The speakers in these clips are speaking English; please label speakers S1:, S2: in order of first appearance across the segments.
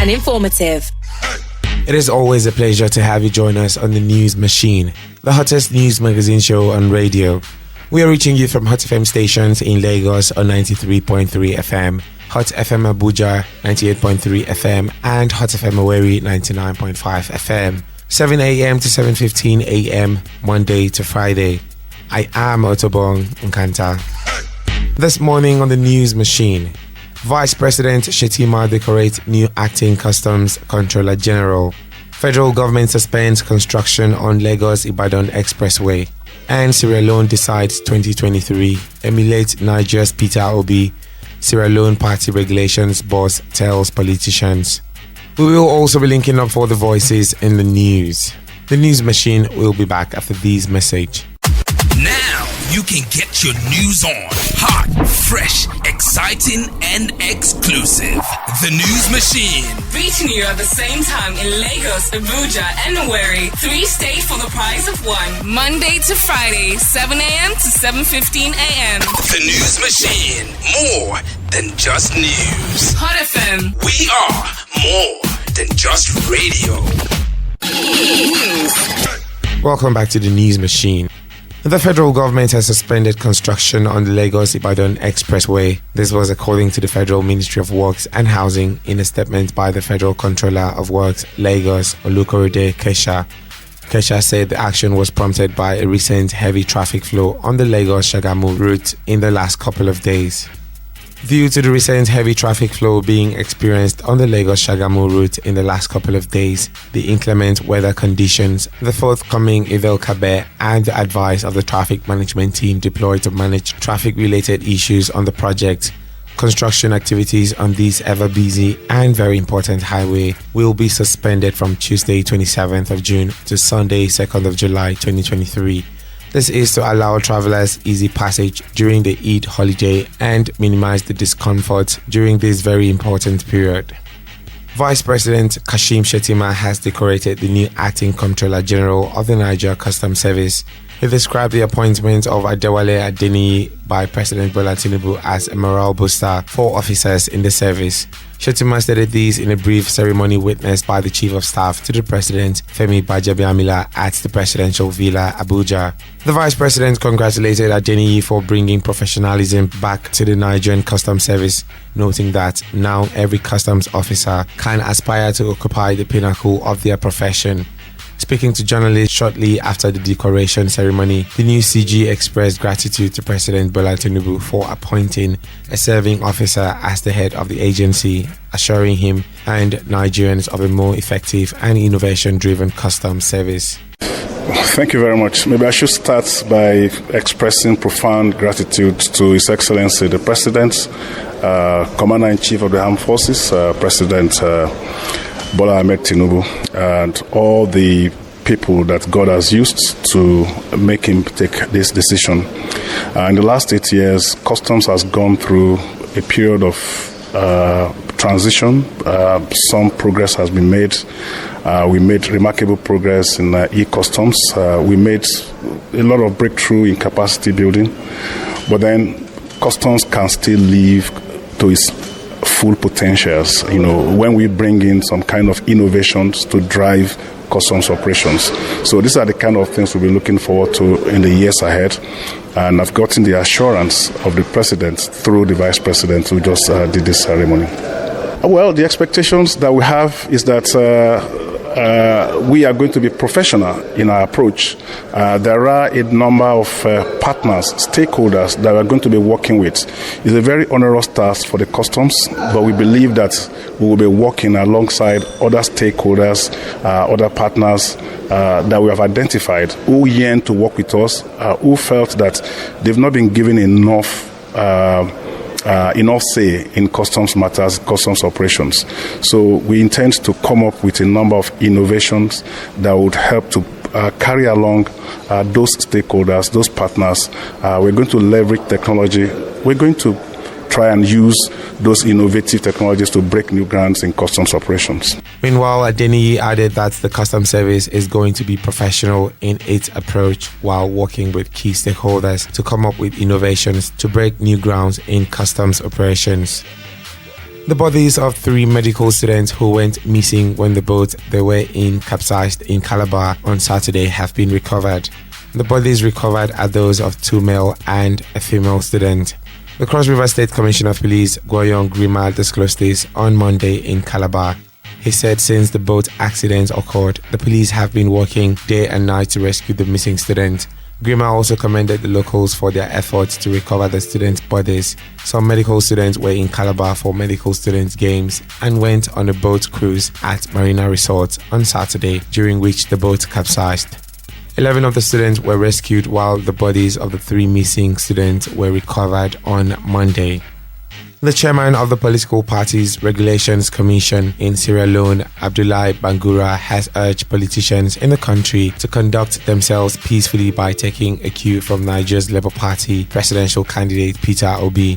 S1: and informative.
S2: It is always a pleasure to have you join us on the News Machine, the hottest news magazine show on radio. We are reaching you from Hotfm stations in Lagos on 93.3 FM, Hotfm Abuja 98.3 FM, and Hotfm Owerri 99.5 FM. 7 a.m. to 7:15 a.m. Monday to Friday. I am Otobong Nkanta. This morning on the News Machine, Vice President Shettima decorates new acting Customs Controller General. Federal government suspends construction on Lagos-Ibadan Expressway. And Sierra Leone decides 2023 emulates Nigeria's Peter Obi. Sierra Leone party regulations boss tells politicians. We will also be linking up for the voices in the news. The News Machine will be back after these messages.
S3: Now you can get your news on. Hot, fresh, exciting, and exclusive. The News Machine.
S4: Reaching you at the same time in Lagos, Abuja, and Owerri. 3 states for the price of 1. Monday to Friday, 7 a.m. to 7:15 a.m.
S3: The News Machine. More than just news.
S4: Hotfm.
S3: We are more than just radio.
S2: Welcome back to the News Machine. The federal government has suspended construction on the Lagos-Ibadan Expressway. This was according to the Federal Ministry of Works and Housing in a statement by the Federal Controller of Works, Lagos, Olukorede Kesha. Kesha said the action was prompted by a recent heavy traffic flow on the Lagos-Shagamu route in the last couple of days. Due to the recent heavy traffic flow being experienced on the Lagos-Shagamu route in the last couple of days, the inclement weather conditions, the forthcoming Evel Kabe, and the advice of the traffic management team deployed to manage traffic-related issues on the project, construction activities on this ever-busy and very important highway will be suspended from Tuesday 27th of June to Sunday 2nd of July 2023. This is to allow travelers easy passage during the Eid holiday and minimize the discomfort during this very important period. Vice President Kashim Shettima has decorated the new acting Comptroller General of the Nigeria Customs Service. He described the appointment of Adewale Adeniyi by President Bola Tinubu as a morale booster for officers in the service. Shettima stated these in a brief ceremony witnessed by the Chief of Staff to the President, Femi Bajabiamila, at the Presidential Villa, Abuja. The Vice President congratulated Adeniyi for bringing professionalism back to the Nigerian Customs Service, noting that now every customs officer can aspire to occupy the pinnacle of their profession. Speaking to journalists shortly after the decoration ceremony, the new CG expressed gratitude to President Bola Tinubu for appointing a serving officer as the head of the agency, assuring him and Nigerians of a more effective and innovation-driven customs service.
S5: Thank you very much. Maybe I should start by expressing profound gratitude to His Excellency the President, Commander-in-Chief of the Armed Forces, President Bola Ahmed Tinubu, and all the people that God has used to make him take this decision. In the last 8 years, Customs has gone through a period of transition. Some progress has been made. We made remarkable progress in e-customs. We made a lot of breakthrough in capacity building, but then Customs can still live to its full potentials, when we bring in some kind of innovations to drive customs operations. So these are the kind of things we'll be looking forward to in the years ahead. And I've gotten the assurance of the President through the Vice President who just did this ceremony. Well, the expectations that we have is that we are going to be professional in our approach. There are a number of partners, stakeholders that we're going to be working with. It's a very onerous task for the customs, but we believe that we will be working alongside other stakeholders, other partners that we have identified who yearn to work with us, who felt that they've not been given enough say in customs matters, customs operations. So we intend to come up with a number of innovations that would help to carry along those stakeholders, those partners. We're going to leverage technology. We're going to try and use those innovative technologies to break new grounds in customs operations.
S2: Meanwhile, Adeniyi added that the customs service is going to be professional in its approach while working with key stakeholders to come up with innovations to break new grounds in customs operations. The bodies of 3 medical students who went missing when the boat they were in capsized in Calabar on Saturday have been recovered. The bodies recovered are those of 2 male and a female student. The Cross River State Commissioner of Police, Goyon Grima, disclosed this on Monday in Calabar. He said since the boat accident occurred, the police have been working day and night to rescue the missing student. Grima also commended the locals for their efforts to recover the students' bodies. Some medical students were in Calabar for medical students' games and went on a boat cruise at Marina Resort on Saturday, during which the boat capsized. 11 of the students were rescued while the bodies of the 3 missing students were recovered on Monday. The chairman of the Political Parties Regulations Commission in Sierra Leone, Abdoulaye Bangura, has urged politicians in the country to conduct themselves peacefully by taking a cue from Nigeria's Labour Party presidential candidate Peter Obi.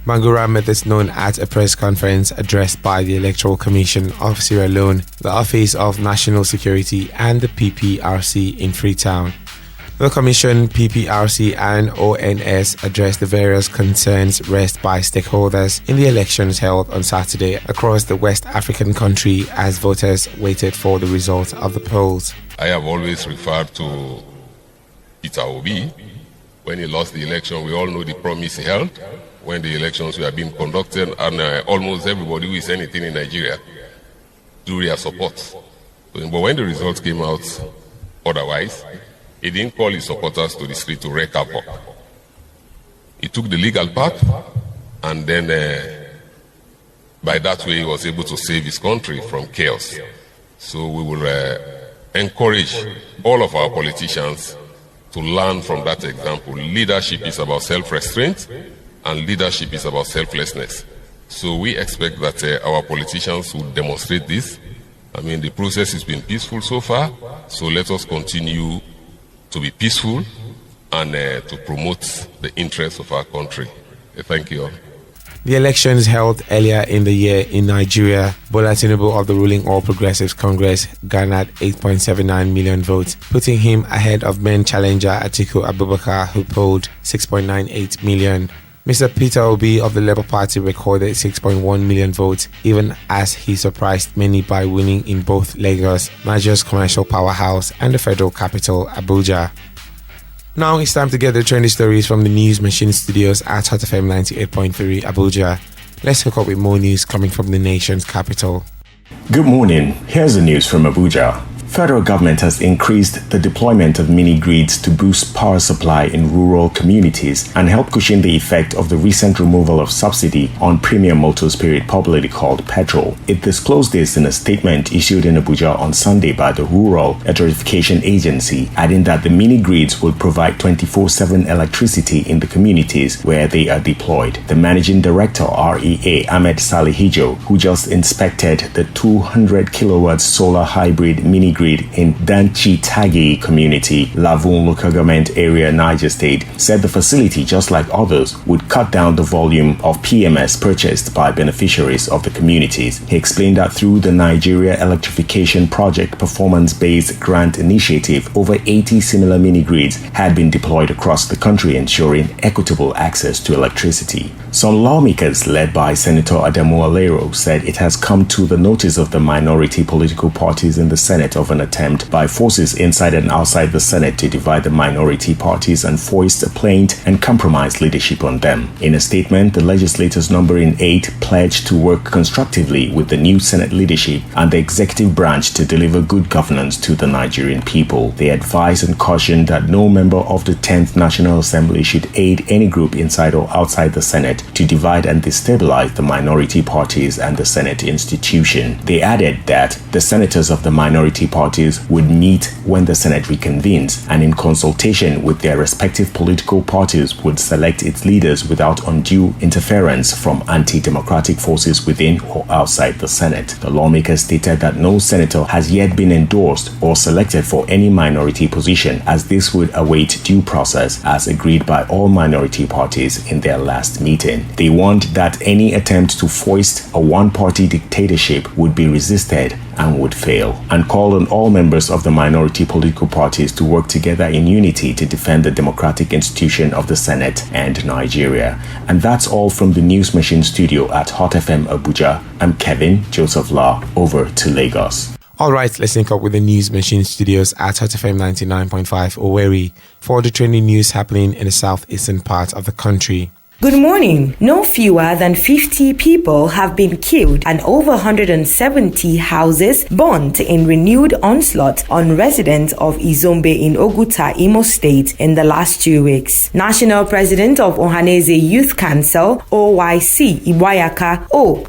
S2: Bangura made this known at a press conference addressed by the Electoral Commission of Sierra Leone, the Office of National Security and the PPRC in Freetown. The Commission, PPRC and ONS addressed the various concerns raised by stakeholders in the elections held on Saturday across the West African country as voters waited for the results of the polls.
S1: I have always referred to Peter Obi. When he lost the election, we all know the promise he held when the elections were being conducted, and almost everybody who is anything in Nigeria drew their support. But when the results came out otherwise, he didn't call his supporters to the street to wreck up. He took the legal path, and then by that way he was able to save his country from chaos. So we will encourage all of our politicians to learn from that example. Leadership is about self-restraint, and leadership is about selflessness. So we expect that our politicians will demonstrate this. I mean, the process has been peaceful so far, so let us continue to be peaceful and to promote the interests of our country. Thank you all.
S2: The elections held earlier in the year in Nigeria, Bola Tinubu of the ruling All Progressives Congress garnered 8.79 million votes, putting him ahead of main challenger Atiku Abubakar, who polled 6.98 million. Mr. Peter Obi of the Labour Party recorded 6.1 million votes, even as he surprised many by winning in both Lagos, Nigeria's commercial powerhouse, and the federal capital, Abuja. Now it's time to get the trendy stories from the News Machine studios at Hotfm 98.3 Abuja. Let's hook up with more news coming from the nation's capital.
S6: Good morning. Here's the news from Abuja. Federal government has increased the deployment of mini-grids to boost power supply in rural communities and help cushion the effect of the recent removal of subsidy on premium motor spirit, popularly called petrol. It disclosed this in a statement issued in Abuja on Sunday by the Rural Electrification Agency, adding that the mini-grids will provide 24/7 electricity in the communities where they are deployed. The managing director, REA Ahmed Salihijo, who just inspected the 200 kilowatts solar hybrid mini-grid in Danchi Tagi community, Lavun local government area, Niger State, said the facility, just like others, would cut down the volume of PMS purchased by beneficiaries of the communities. He explained that through the Nigeria Electrification Project performance-based grant initiative, over 80 similar mini-grids had been deployed across the country, ensuring equitable access to electricity. Some lawmakers, led by Senator Adamu Alero, said it has come to the notice of the minority political parties in the Senate of an attempt by forces inside and outside the Senate to divide the minority parties and foist a plaint and compromised leadership on them. In a statement, the legislators numbering 8 pledged to work constructively with the new Senate leadership and the executive branch to deliver good governance to the Nigerian people. They advised and cautioned that no member of the 10th National Assembly should aid any group inside or outside the Senate to divide and destabilize the minority parties and the Senate institution. They added that the senators of the minority parties would meet when the Senate reconvenes and in consultation with their respective political parties would select its leaders without undue interference from anti-democratic forces within or outside the Senate. The lawmakers stated that no senator has yet been endorsed or selected for any minority position, as this would await due process as agreed by all minority parties in their last meeting. They warned that any attempt to foist a one-party dictatorship would be resisted and would fail, and called on all members of the minority political parties to work together in unity to defend the democratic institution of the Senate and Nigeria. And that's all from the News Machine studio at Hotfm Abuja. I'm Kevin Joseph Law. Over to Lagos.
S2: All right, let's link up with the News Machine studios at Hotfm 99.5 Owerri for the trending news happening in the southeastern part of the country.
S7: Good morning. No fewer than 50 people have been killed and over 170 houses burnt in renewed onslaught on residents of Izombe in Oguta, Imo State in the last 2 weeks. National President of Ohaneze Youth Council, OYC,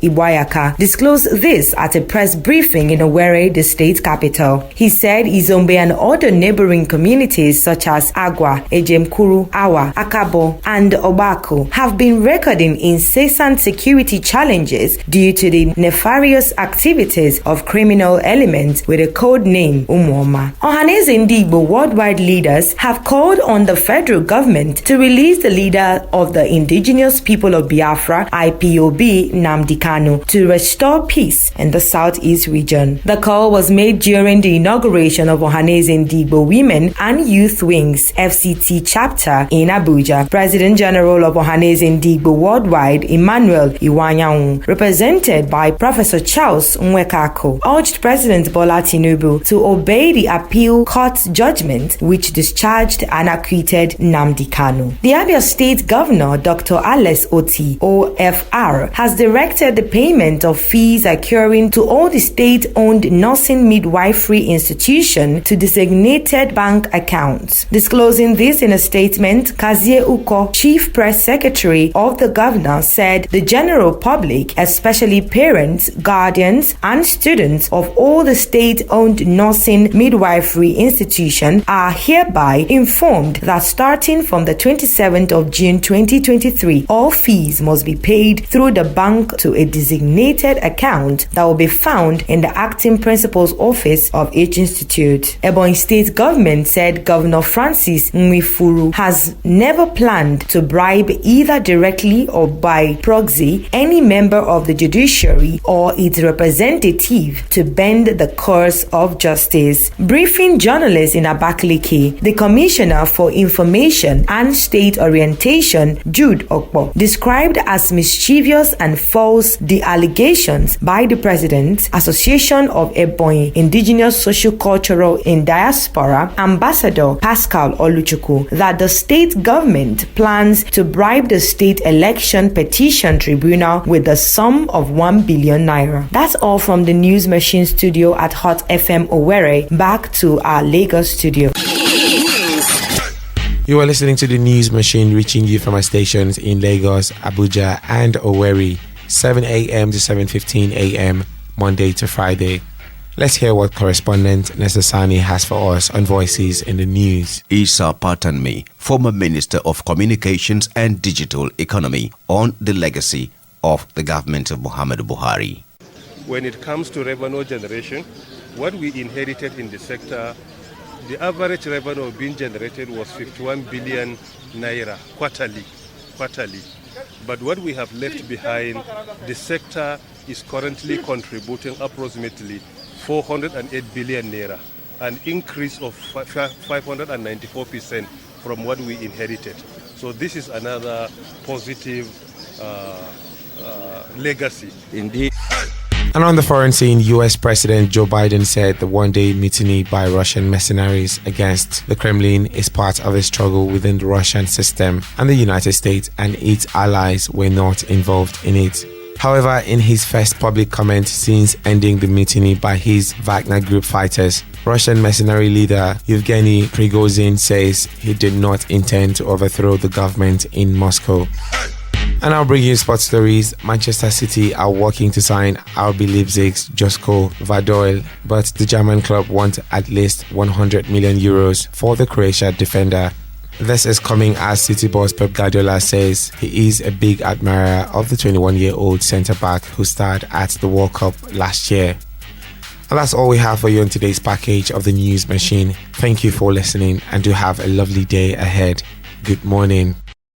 S7: Iwayaka, disclosed this at a press briefing in Owerri, the state capital. He said Izombe and other neighboring communities such as Agwa, Ejemkuru, Awa, Akabo, and Obako have been recording incessant security challenges due to the nefarious activities of criminal elements with a code name Umwoma. Ohaneze Ndigbo worldwide leaders have called on the federal government to release the leader of the indigenous people of Biafra, IPOB, Nnamdi Kanu, to restore peace in the southeast region. The call was made during the inauguration of Ohaneze Ndigbo Women and Youth Wings FCT chapter in Abuja. President General of Ohaneze Ndigbo Worldwide, Emmanuel Iwanyanwu, represented by Professor Charles Nwekako, urged President Bola Tinubu to obey the appeal court's judgment which discharged and acquitted Nnamdi Kanu. The Abia State Governor, Dr. Alex Oti, OFR, has directed the payment of fees occurring to all the state-owned nursing midwifery institutions to designated bank accounts. Disclosing this in a statement, Kazie Uko, Chief Press Secretary of the governor, said the general public, especially parents, guardians, and students of all the state-owned nursing midwifery institutions are hereby informed that starting from the 27th of June 2023, all fees must be paid through the bank to a designated account that will be found in the acting principal's office of each institute. Ebonyi State government said Governor Francis Nwifuru has never planned to bribe either directly or by proxy any member of the judiciary or its representative to bend the course of justice. Briefing journalists in Abakaliki, the Commissioner for Information and State Orientation, Jude Okpo, described as mischievous and false the allegations by the President, Association of Ebonyi Indigenous Socio-Cultural in Diaspora, Ambassador Pascal Oluchukwu, that the state government plans to bribe the State Election Petition Tribunal with the sum of 1 billion naira. That's all from the News Machine studio at Hotfm Owerri. Back to our Lagos studio.
S2: You are listening to the News Machine, reaching you from our stations in Lagos, Abuja, and Owerri, 7 a.m. to 7:15 a.m. Monday to Friday. Let's hear what correspondent Nessa Sani has for us on Voices in the News.
S8: Isa Patanmi, former Minister of Communications and Digital Economy, on the legacy of the government of Muhammadu Buhari.
S9: When it comes to revenue generation, what we inherited in the sector, the average revenue being generated was 51 billion naira quarterly. But what we have left behind, the sector is currently contributing approximately 408 billion naira, an increase of 594% from what we inherited. So this is another positive legacy.
S8: Indeed.
S2: And on the foreign scene, US President Joe Biden said the one-day mutiny by Russian mercenaries against the Kremlin is part of a struggle within the Russian system, and the United States and its allies were not involved in it. However, in his first public comment since ending the mutiny by his Wagner Group fighters, Russian mercenary leader Yevgeny Prigozhin says he did not intend to overthrow the government in Moscow. And I'll bring you sports stories. Manchester City are working to sign RB Leipzig's Josko Vadoil, but the German club want at least 100 million euros for the Croatian defender. This is coming as City boss Pep Guardiola says he is a big admirer of the 21-year-old centre-back who starred at the World Cup last year. And that's all we have for you on today's package of the News Machine. Thank you for listening and do have a lovely day ahead. Good morning.